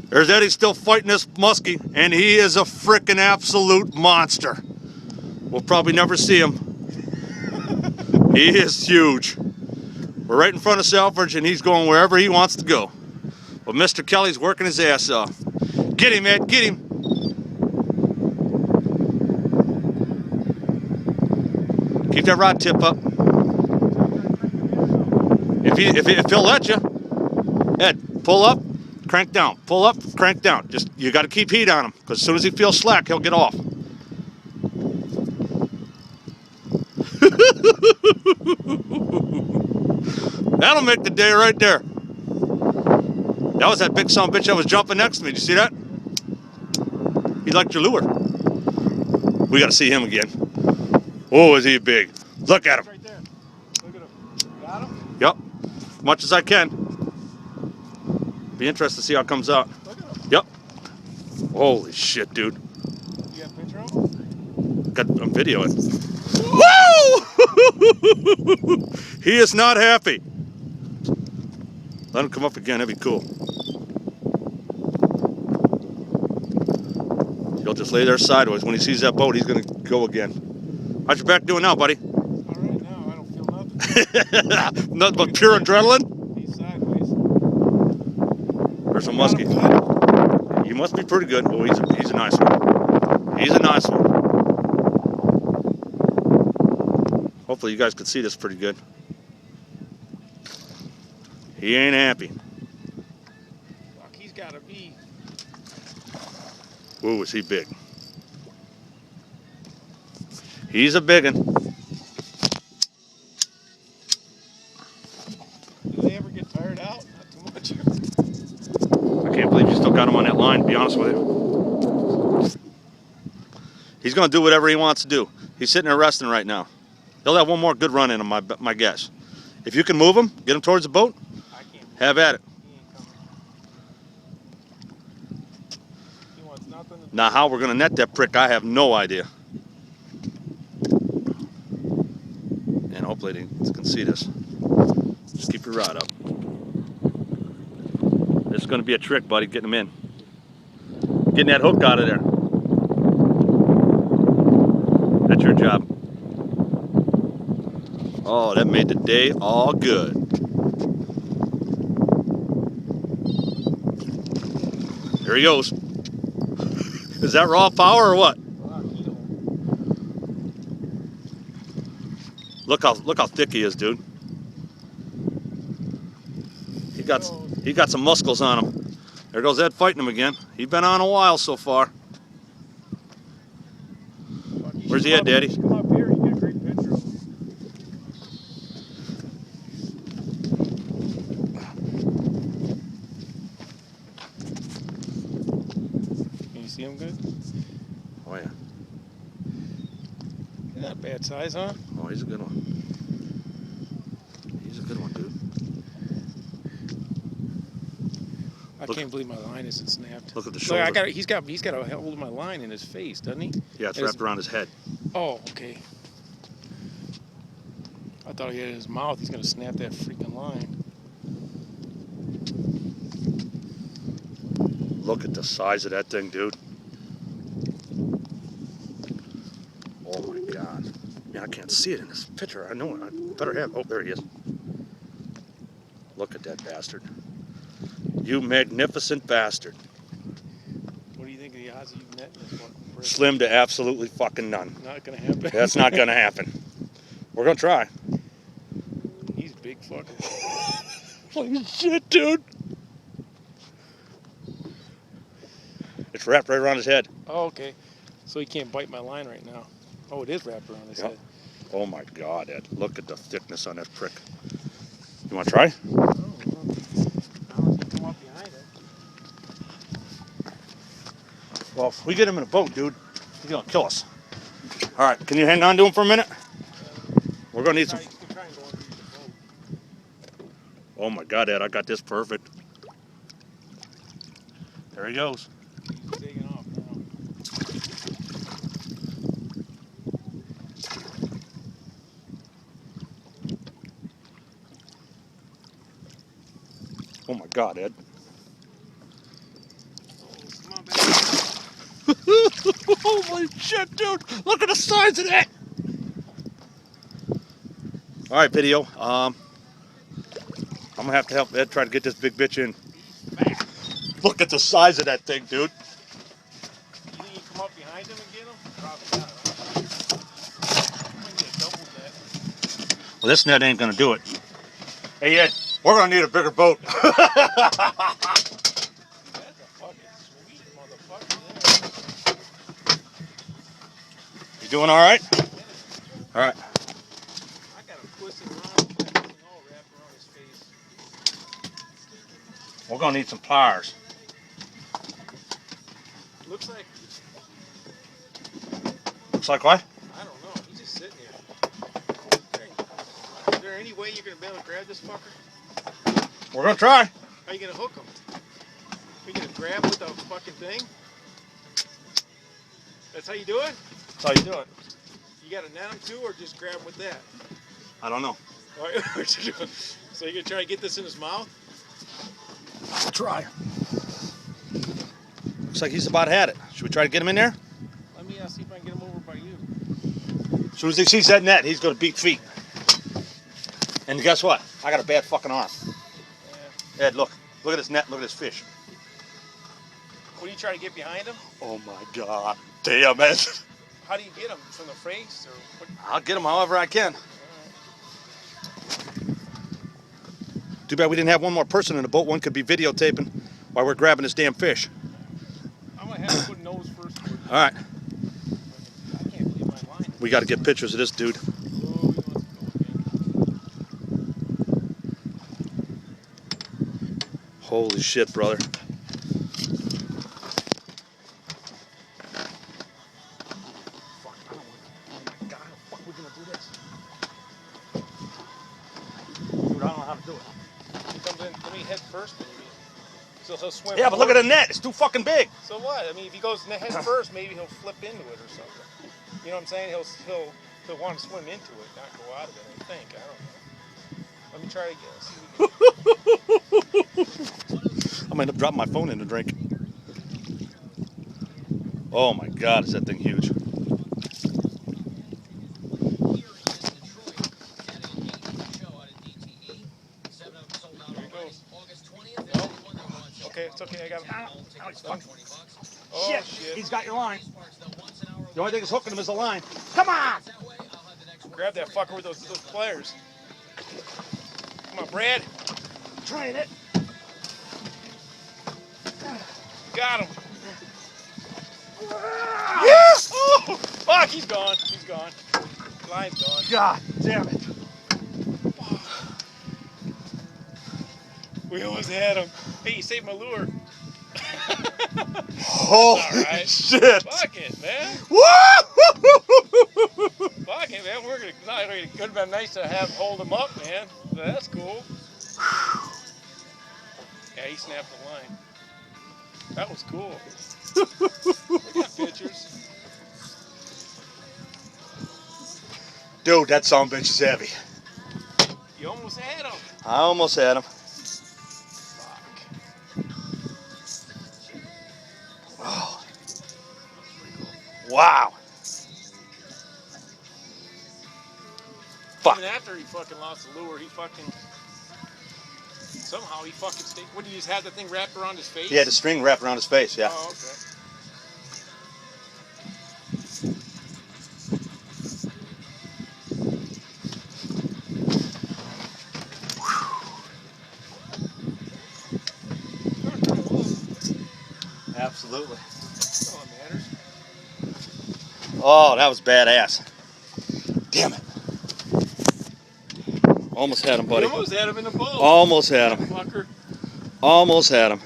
There's Eddie still fighting this muskie, and he is a frickin' absolute monster. We'll probably never see him. He is huge. We're right in front of Selfridge, and he's going wherever he wants to go. But Mr. Kelly's working his ass off. Get him, Ed, get him. Keep that rod tip up. If he'll let you. Ed, pull up, crank down. Pull up, crank down. Just, you got to keep heat on him, because as soon as he feels slack, he'll get off. That'll make the day right there. That was that big son of a bitch that was jumping next to me. Did you see that? He liked your lure. We got to see him again. Oh, is he big? Look at him. Right there. Look at him. Got him? Yep. As much as I can. Be interested to see how it comes out. Look at him. Yep. Holy shit, dude. You got a picture of him? Got a video. Woo! He is not happy. Let him come up again. That'd be cool. He'll just lay there sideways. When he sees that boat, he's going to go again. How's your back doing now, buddy? All right now. I don't feel nothing. Nothing but pure adrenaline? He's sideways. There's a muskie. You must be pretty good. Oh, he's a nice one. He's a nice one. Hopefully you guys can see this pretty good. He ain't happy. Fuck, he's got to be. Ooh, is he big. He's a big one. Do they ever get tired out? Not too much. I can't believe you still got him on that line, to be honest with you. He's going to do whatever he wants to do. He's sitting there resting right now. He'll have one more good run in him, my guess. If you can move him, get him towards the boat, I can't. have at it. He ain't coming. He wants nothing to do. Now, how we're going to net that prick, I have no idea. And hopefully they can see this. Just keep your rod up. This is going to be a trick, buddy, getting him in. Getting that hook out of there. That's your job. Oh, that made the day all good. There he goes. Is that raw power or what? Look how thick he is, dude. He got some muscles on him. There goes Ed fighting him again. He's been on a while so far. Where's he at, Daddy? Come up here. You get a great picture of him. Can you see him good? Oh yeah. He's not a bad size, huh? Oh, he's a good one. He's a good one, dude. I can't believe my line isn't snapped. Look at the Look, shoulder. he's got a hold of my line in his face, doesn't he? Yeah, it's wrapped around his head. Oh, okay. I thought he had it in his mouth. He's gonna snap that freaking line. Look at the size of that thing, dude. Oh my God. Man, I can't see it in this picture. I know it. I better have. Oh, there he is. Look at that bastard. You magnificent bastard. What do you think of the odds of you netting this one? Slim to absolutely fucking none. Not gonna happen. That's not gonna happen. We're gonna try. He's big fucking. Holy shit, dude. It's wrapped right around his head. Oh, okay. So he can't bite my line right now. Oh, it is wrapped around his head. Oh my God, Ed. Look at the thickness on that prick. You wanna try? Oh, well, come up behind it. Well, if we get him in a boat, dude, he's gonna kill us. All right, can you hang on to him for a minute? We're gonna need some. Oh my God, Ed, I got this perfect. There he goes. He's taking off now. Oh my God, Ed. Holy shit, dude! Look at the size of that! All right, video. I'm gonna have to help Ed try to get this big bitch in. Look at the size of that thing, dude. You think you come up behind him and get him? Probably not. Might get a double net. Well, this net ain't gonna do it. Hey, Ed, we're gonna need a bigger boat. That's a fucking sweet motherfucker there. You doing all right? All right. I got him twisted around. Got this thing all wrapped around his face. We're gonna need some pliers. Looks like, Looks like what? I don't know. He's just sitting here. Is there any way you're gonna be able to grab this fucker? We're gonna try. How are you gonna hook him? Are you gonna grab with the fucking thing? That's how you do it? That's how you do it. You gotta net him too, or just grab with that? I don't know. All right. So you're gonna try to get this in his mouth? I'll try. Looks like he's about had it. Should we try to get him in there? Let me see if I can get him over by you. As soon as he sees that net, he's gonna beat feet. And guess what? I got a bad fucking arm. Yeah. Ed, look. Look at this net. Look at this fish. What do you try to get behind him? Oh my God. Damn it. How do you get him? From the face or what? I'll get him however I can. All Too bad we didn't have one more person in the boat. One could be videotaping while we're grabbing this damn fish. right. I'm gonna have to put nose first. All right. I can't believe my line. We got to get pictures of this dude. Oh, he wants to go again. Holy shit, brother. Dude, I don't know how to do it. He comes in. Let me head first, maybe. So he'll swim. Yeah, but look at forward. the net. It's too fucking big. So what? I mean, if he goes head first, maybe he'll flip into it or something. You know what I'm saying? He'll want to swim into it, not go out of it. I think. I don't know. Let me try to guess. I'm gonna end up dropping my phone in the drink. Oh my God, is that thing huge? Okay, it's okay. I got him. Oh, shit. He's got your line. The only thing that's hooking him is the line. Come on! Grab that fucker with those pliers. Come on, Brad. Trying it. Got him. Yes! Oh, fuck, he's gone. He's gone. Line's gone. God damn it. We almost had him. Hey, you saved my lure. Holy right. shit. Fuck it, man. Woo! Fuck it, man. It could have been nice to hold him up, man. But that's cool. Yeah, he snapped the line. That was cool. We got pictures. Dude, that sumbitch is heavy. You almost had him. I almost had him. Fuck. Oh. Wow. Fuck. Even after he fucking lost the lure, somehow he fucking stayed. What, did you just have the thing wrapped around his face? He had the string wrapped around his face, yeah. Oh, okay. Absolutely. That's all that matters. Oh, that was badass. Damn it. Almost had him, buddy. You almost had him in the boat. Almost had him. Fucker. Almost had him.